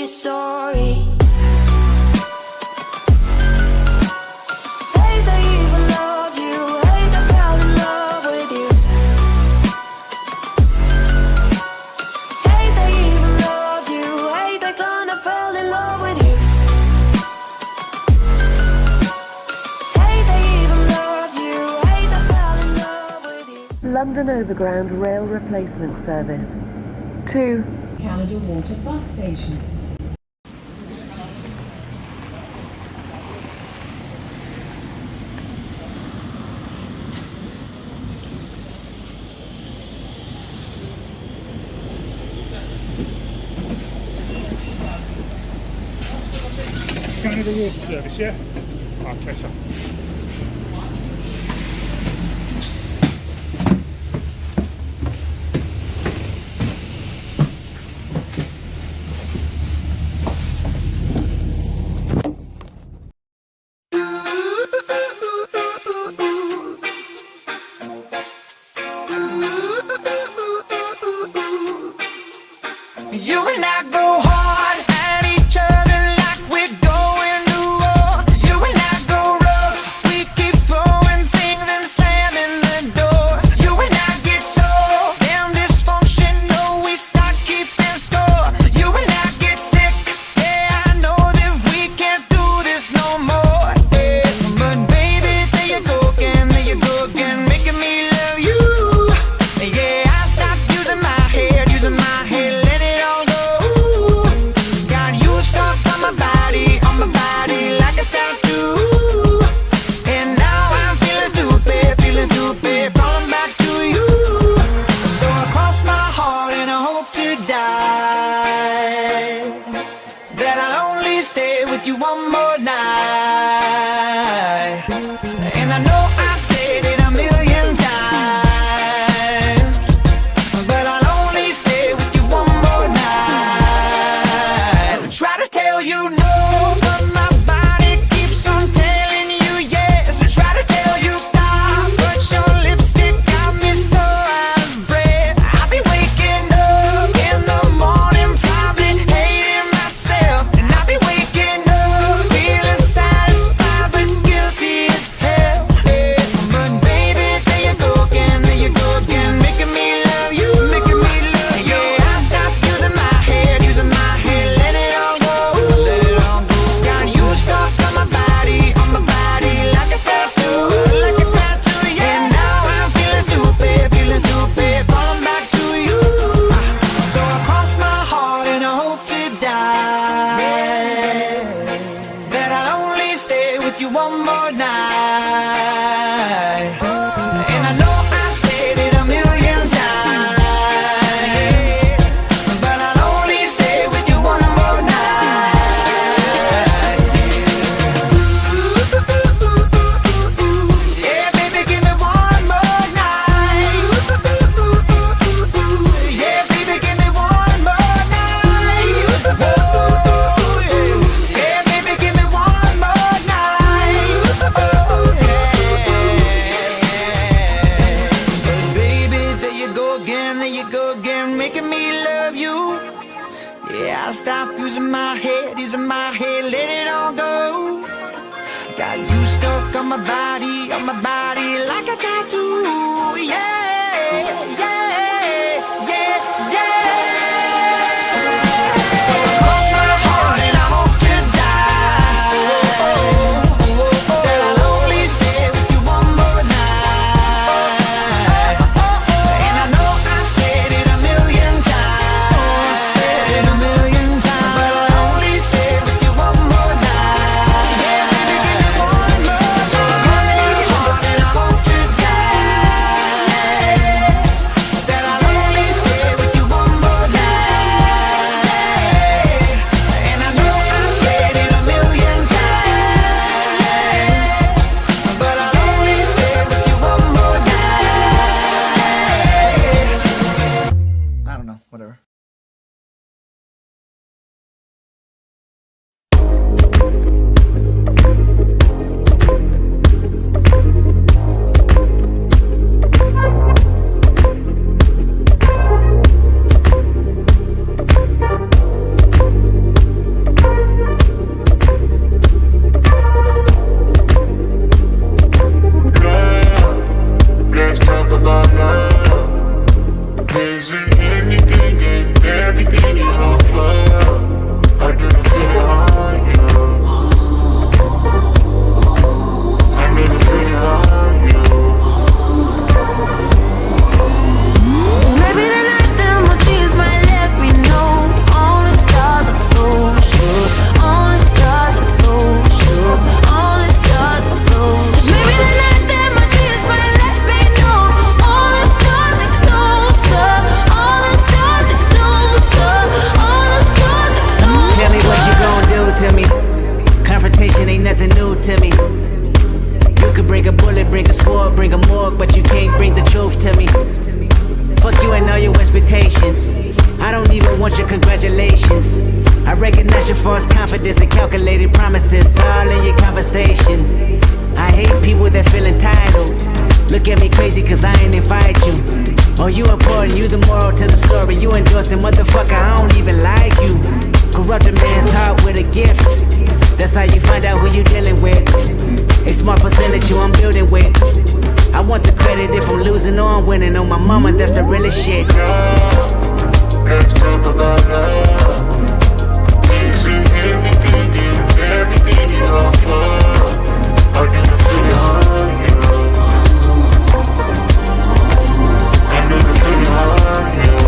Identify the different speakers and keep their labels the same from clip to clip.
Speaker 1: sorry. Hey, they even love you. Hey, they fell in love with you. Hey, they even love you. Hey, they kinda fell in love with you. Hey, they even love you. Hey, they fell in love with you.
Speaker 2: London Overground Rail Replacement Service to
Speaker 3: Canada Water Bus Station.
Speaker 4: Canada Water Service, yeah? Okay, so.
Speaker 1: You and I go hard at each other like we're going to war. You and I go rough, we keep throwing things and slamming the doors. You and I get so damn dysfunctional, we start keeping score. You and I get sick, yeah, I know that we can't do this no more. Yeah, but baby, there you go again, making me love you. Yeah, I stopped using my head, let it all go. Got you stuck on my body like a tattoo. And now I'm feeling stupid, falling back to you. So I cross my heart and I hope to die that I'll only stay with you one more night. And I know I said it a million times, but I'll only stay with you one more night. Try to tell you no, but my body keeps on telling you yes. Try to tell you stop, but your lipstick got me so out of breath. I'll be waking up in the morning, probably hating myself. And I'll be waking up feeling satisfied but guilty as hell. Yeah. But baby, there you go again, making me love you. Yeah, I stopped using my head, let it all go. Got you stuck on my body like a tattoo, yeah. And now I'm feeling stupid, falling back to you. So I cross my heart and I hope to die that I'll only stay with you one more night. And I know I said it a million times, but I'll only stay with you one more night. Yeah, baby, give me one more night. Yeah, baby, give me one more night. Yeah, baby, give me one more night. Baby, there you go again, making me love you. Yeah, I'll stop using my head, let it all go. Got you stuck on my body like a tattoo. Yeah, So I cross my heart and I hope to die that I'll only stay with you one more night. And I know I said it a million times, but I'll only stay with you one more night. Yeah, baby, give me one more. So I cross my heart and I hope to die
Speaker 5: expectations. I don't even want your congratulations. I recognize your false confidence and calculated promises all in your conversation. I hate people that feel entitled. Look at me crazy cause I ain't invite you. Oh, you important, you the moral to the story. You endorsing, motherfucker, I don't even like you. Corrupt a man's heart with a gift. That's how you find out who you dealing with. A smart percentage you I'm building with. I want the credit if I'm losing or I'm winning. On my mama, that's the realest shit.
Speaker 6: Let's talk about love. Is it anything and everything you offer? Or do you feel it hard, you know? I know you feel it hard, you know.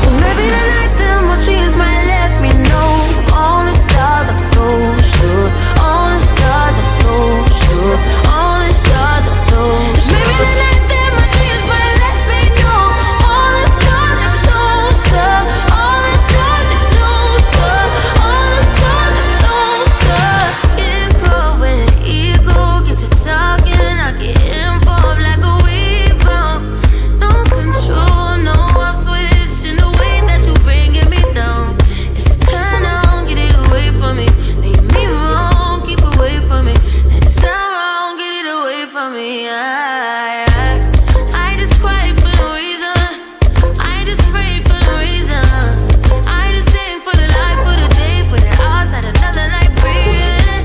Speaker 7: Cause maybe the night that my dreams might let me know. All the stars are closer. All the stars are closer. All the stars are closer. Maybe the night that my dreams might let me know. All the stars are closer. All the stars are closer. All the stars are closer. Skin cold when the ego gets to talking. I get involved like a rebound. No control, no off switch in the way that you bringing me down. It's a turn on, get it away from me. Leave me wrong, keep away from me. And it's not wrong, get it away from me. I just cry for no reason. I just pray for no reason. I just think for the life, for the day, for the hours that another night breathing.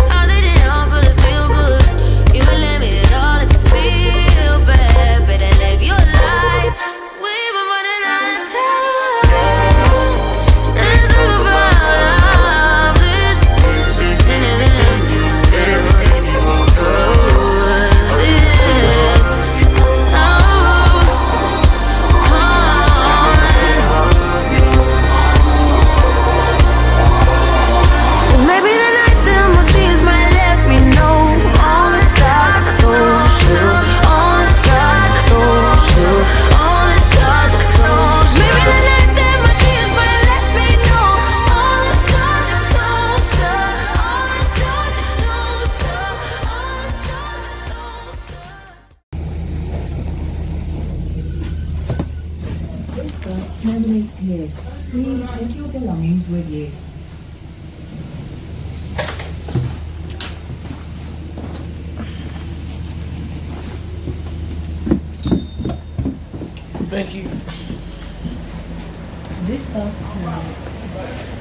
Speaker 7: How did it all go to feel good? You let me at all if you feel bad. Better live your life. We've been running out of time. Let's talk about all this.
Speaker 6: Is it anything and everything you offer?
Speaker 7: Cause maybe the night that my dreams might let me know. All the stars are closer. All the stars are closer. All the stars are closer. Maybe the night that my dreams might let me know. All the stars are closer. All the stars are closer. All the stars are closer.
Speaker 3: This bus terminates here. Please take your belongings with you.
Speaker 8: Thank you.
Speaker 3: This bus terminates.